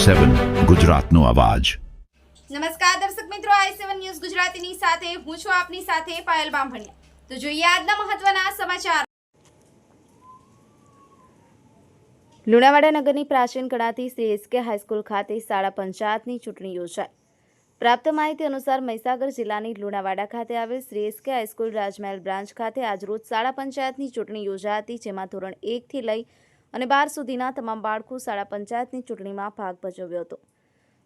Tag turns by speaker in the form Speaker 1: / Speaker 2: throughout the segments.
Speaker 1: i7 ગુજરાતનો અવાજ।
Speaker 2: નમસ્કાર દર્શક મિત્રો, i7 ન્યૂઝ ગુજરાતીની સાથે હું છું આપની સાથે પાયલ બામભણિયા। તો જોઈએ આજના મહત્વના સમાચાર। લુણાવાડા નગરની પ્રાચીન કળાથી શ્રી એસકે હાઈસ્કૂલ ખાતે શાળા પંચાયતની ચૂંટણી યોજાઈ। પ્રાપ્ત માહિતી અનુસાર મહીસાગર જિલ્લાની લુણાવાડા ખાતે આવેલ શ્રી એસકે હાઈસ્કૂલ રાજમહેલ બ્રાન્ચ ખાતે આજરોજ શાળા પંચાયતની ચૂંટણી યોજાઈ હતી, જેમાં ધોરણ 1 થી લઈ અને 12 સુધીના તમામ બાળકો શાળા પંચાયતની ચૂંટણીમાં ભાગ ભજવ્યો હતો।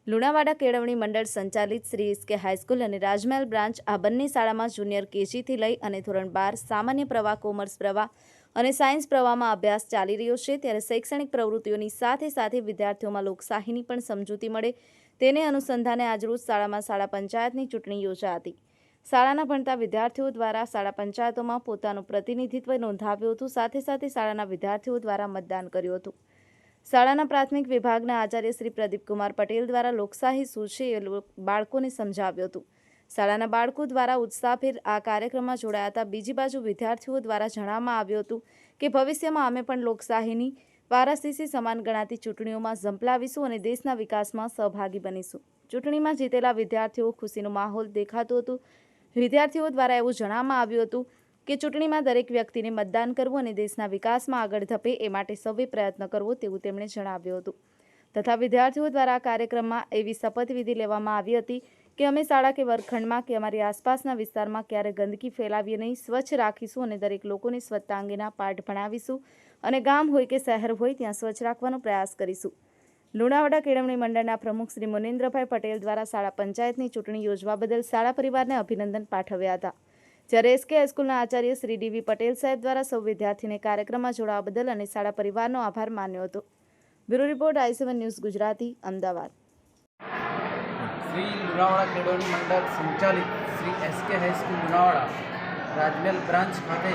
Speaker 2: લુણાવાડા કેળવણી મંડળ સંચાલિત શ્રી એસકે હાઈસ્કૂલ અને રાજમહેલ બ્રાન્ચ આ બંને શાળામાં જુનિયર કેજી થી લઈ અને ધોરણ 12 સામાન્ય પ્રવાહ, કોમર્સ પ્રવાહ અને સાયન્સ પ્રવાહમાં અભ્યાસ ચાલી રહ્યો છે। ત્યારે શૈક્ષણિક પ્રવૃત્તિઓની સાથે સાથે વિદ્યાર્થીઓમાં લોકશાહીની પણ સમજૂતી મળે તેને અનુસંધાને આજરોજ શાળામાં શાળા પંચાયતની ચૂંટણી યોજાઈ હતી। શાળાના ભણતા વિદ્યાર્થીઓ દ્વારા શાળા પંચાયતોમાં પોતાનું પ્રતિનિધિત્વ નોંધાવ્યું હતું, સાથે સાથે શાળાના વિદ્યાર્થીઓ દ્વારા મતદાન કર્યું હતું। શાળાના પ્રાથમિક વિભાગના આચાર્ય શ્રી પ્રદીપકુમાર પટેલ દ્વારા લોકશાહી શું છે એ બાળકોને સમજાવ્યું હતું। શાળાના બાળકો દ્વારા ઉત્સાહભેર આ કાર્યક્રમમાં જોડાયા હતા। બીજી બાજુ વિદ્યાર્થીઓ દ્વારા જણાવવામાં આવ્યું હતું કે ભવિષ્યમાં અમે પણ લોકશાહીની વારાસીસી સમાન ગણાતી ચૂંટણીઓમાં ઝંપલાવીશું અને દેશના વિકાસમાં સહભાગી બનીશું। ચૂંટણીમાં જીતેલા વિદ્યાર્થીઓ ખુશીનો માહોલ દેખાતો હતો। વિદ્યાર્થીઓ દ્વારા એવું જણાવવામાં આવ્યું હતું કે ચૂંટણીમાં દરેક વ્યક્તિને મતદાન કરવું અને દેશના વિકાસમાં આગળ ધપે એ માટે સૌએ પ્રયત્ન કરવો તેવું તેમણે જણાવ્યું હતું। તથા વિદ્યાર્થીઓ દ્વારા આ કાર્યક્રમમાં એવી શપથવિધિ લેવામાં આવી હતી કે અમે શાળા કે વર્ગખંડમાં કે અમારી આસપાસના વિસ્તારમાં ક્યારે ગંદકી ફેલાવીએ નહીં, સ્વચ્છ રાખીશું અને દરેક લોકોને સ્વચ્છતા અંગેના પાઠ ભણાવીશું અને ગામ હોય કે શહેર હોય ત્યાં સ્વચ્છ રાખવાનો પ્રયાસ કરીશું। લુણાવાડા કેળવણી મંડળના પ્રમુખ શ્રી મુનેન્દ્રભાઈ પટેલ દ્વારા શાળા પંચાયતની ચૂંટણી યોજવા બદલ શાળા પરિવારને અભિનંદન પાઠવ્યા હતા। જ્યારે એસકે હાઈસ્કૂલના આચાર્ય શ્રી ડીવી પટેલ સાહેબ દ્વારા સૌ વિદ્યાર્થીને કાર્યક્રમમાં જોડાવા બદલ અને શાળા પરિવારનો આભાર માન્યો હતો। Bureau report i7 news Gujarati, Ahmedabad.
Speaker 3: Shri Lunawada કેળવણી મંડળ સંચાલિત Shri SK high school Lunawada Rajmahal branch ખાતે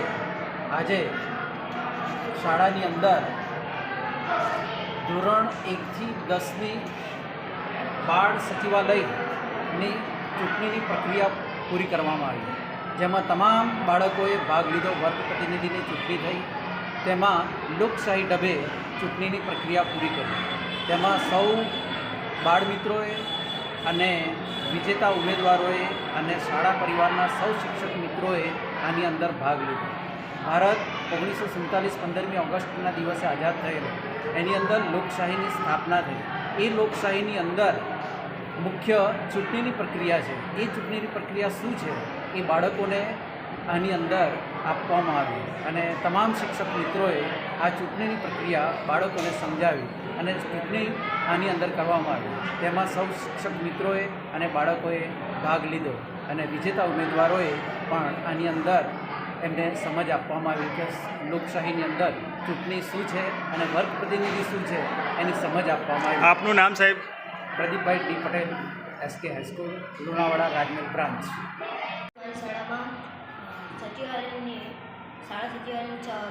Speaker 3: આજે શાળાની અંદર ધોરણ 1 થી 10ની બાળ સચિવાલયની ચૂંટણીની પ્રક્રિયા પૂરી કરવામાં આવી, જેમાં તમામ બાળકોએ ભાગ લીધો। વર્ગ પ્રતિનિધિની ચૂંટણી થઈ, તેમાં લોકશાહી ઢબે ચૂંટણીની પ્રક્રિયા પૂરી કરી। તેમાં સૌ બાળમિત્રોએ અને વિજેતા ઉમેદવારોએ અને શાળા પરિવારના સૌ શિક્ષક મિત્રોએ આની અંદર ભાગ લીધો। ભારત 1947 15મી ઓગસ્ટના દિવસે આઝાદ થયેલો, એની અંદર લોકશાહીની સ્થાપના થઈ। એ લોકશાહીની અંદર મુખ્ય ચૂંટણીની પ્રક્રિયા છે। એ ચૂંટણીની પ્રક્રિયા શું છે એ બાળકોને આની અંદર આપવામાં આવી અને તમામ શિક્ષક મિત્રોએ આ ચૂંટણીની પ્રક્રિયા બાળકોને સમજાવી અને ચૂંટણી આની અંદર કરવામાં આવી। તેમાં સૌ શિક્ષક મિત્રોએ અને બાળકોએ ભાગ લીધો અને વિજેતા ઉમેદવારોએ પણ આની અંદર એમને સમજ આપવામાં આવી કે લોકશાહીની અંદર ચૂંટણી શું છે અને વર્ગ પ્રતિનિધિ શું છે એની સમજ આપવામાં આવી।
Speaker 4: આપનું નામ સાહેબ?
Speaker 3: Pradeepbhai D Patel, SK high school Lunawada Rajmahal branch.
Speaker 5: શાળામાં સચિવાલયની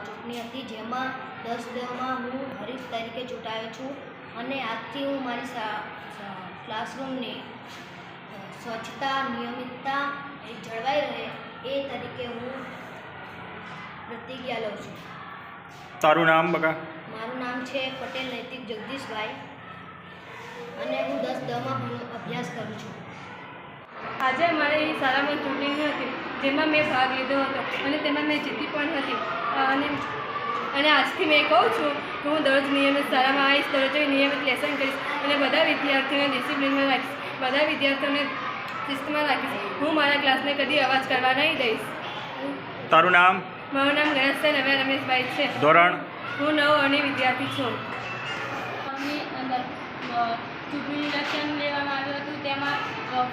Speaker 5: ચૂંટણી હતી, જેમાં 10 હું હરીફ તરીકે ચૂંટાયો છું અને આજથી હું મારી ક્લાસરૂમની સ્વચ્છતા, નિયમિતતા જળવાઈ રહે એ તરીકે હું પ્રતિજ્ઞા લઉં છું।
Speaker 4: તારું નામ બકા?
Speaker 5: મારું નામ છે પટેલ નૈતિક જગદીશભાઈ અને હું 10 અભ્યાસ કરું છું।
Speaker 6: આજે અમારી શાળામાં ચૂંટણી હતી, જેમાં મેં ભાગ લીધો હતો અને તેમાં મેં જીતી પણ હતી અને આજથી મેં કહું છું કે હું દરરોજ નિયમિત શાળામાં આવીશ, દરરોજ નિયમિત લેસન કરીશ અને બધા વિદ્યાર્થીઓને ડિસિપ્લિનમાં રાખીશ, બધા વિદ્યાર્થીઓને શિસ્તમાં રાખીશ। હું મારા ક્લાસને કદી અવાજ કરવા નહીં દઈશ।
Speaker 4: તારું નામ?
Speaker 6: મારું નામ ગણેશભાઈ નવ્યા રમેશભાઈ છે।
Speaker 4: ધોરણ?
Speaker 6: હું 9 વિદ્યાર્થી છું।
Speaker 7: ની અંદર ચૂંટણી ઇલેક્શન લેવામાં આવ્યું હતું, તેમાં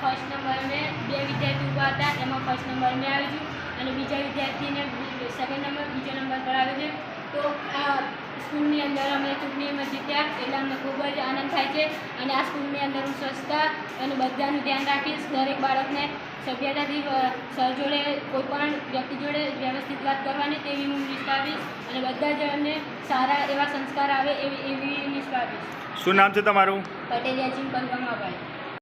Speaker 7: ફર્સ્ટ નંબરને 2 વિદ્યાર્થી ઊભા હતા, એમાં ફર્સ્ટ નંબર મેં આવી છું અને બીજા વિદ્યાર્થીને સેકન્ડ નંબર, બીજો નંબર પર આવ્યો છે। તો આ સ્કૂલની અંદર અમે ચૂંટણીમાં જીત્યા એટલે અમને ખૂબ જ આનંદ થાય છે અને આ સ્કૂલની અંદર હું સ્વચ્છતા અને બધાનું ધ્યાન રાખીશ। દરેક બાળકને સભ્યતાથી સર જોડે, કોઈ પણ વ્યક્તિ જોડે વ્યવસ્થિત વાત કરવાની તેવી હું નિષ્ઠાવીશ અને બધા જણને સારા એવા સંસ્કાર આવે એવી નિષ્ઠાવીશ।
Speaker 4: શું નામ છે તમારું?
Speaker 7: પટેલિયા ચિંપલ ગમાભાઈ।